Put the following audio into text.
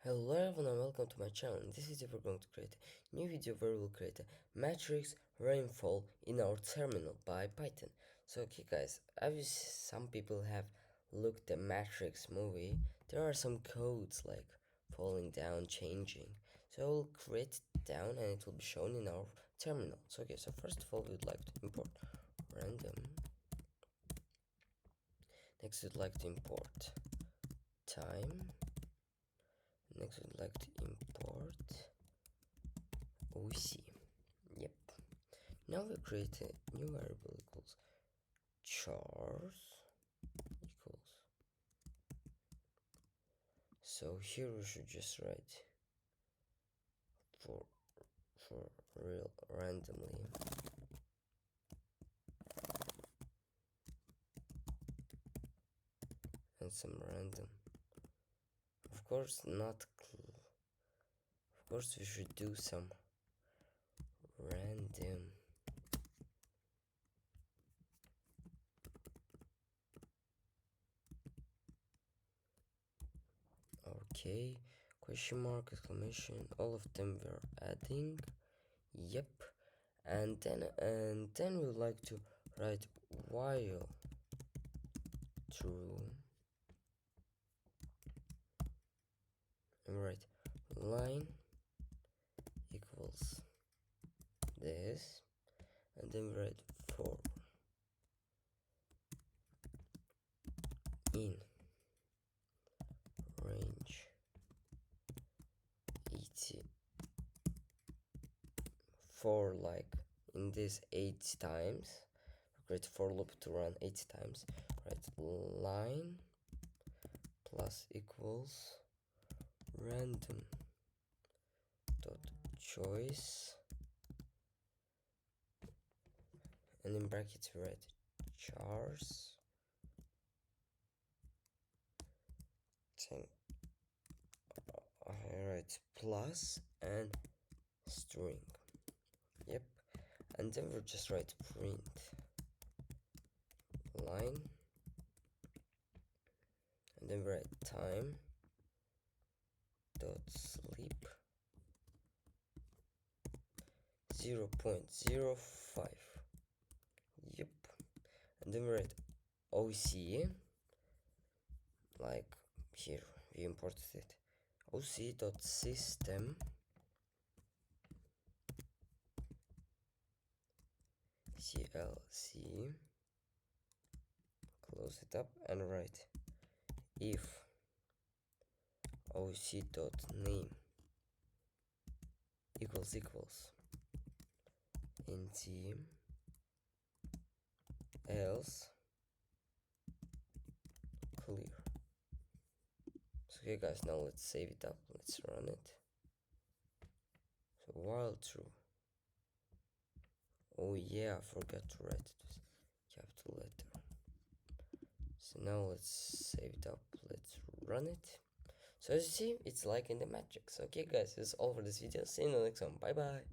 Hello everyone and welcome to my channel. In this video we're going to create a new video where we'll create a matrix rainfall in our terminal by Python. So okay guys, obviously some people have looked the Matrix movie. There are some codes like falling down, changing. So we'll create it down and it will be shown in our terminal. So okay, so first of all we would like to import random. Next we'd like to import time. Next we'd like to import OC. Yep. Now we create a new variable equals chars equals. So here we should just write for real randomly and some random. Of course not. Of course we should do some random. Okay, question mark, exclamation, all of them we're adding. Yep. And then we would like to write while true, and write line equals this, and then we write for in range 80 for like in this 8 times. Create for loop to run 8 times. Write line plus equals random dot choice, and in brackets we write chars 10. I write plus and string. Yep. And then we'll just write print line, and then we write time dot sleep 0.05. Yep. And then we write OC, like here we imported it, oc.system clc, close it up, and write if oc.name equals int else clear. So okay guys, now let's save it up, let's run it. So while true, oh yeah, I forgot to write it with capital letter. So now let's save it up, let's run it. So as you see, it's like in the matrix. Okay guys, this is all for this video. See you in the next one. Bye bye.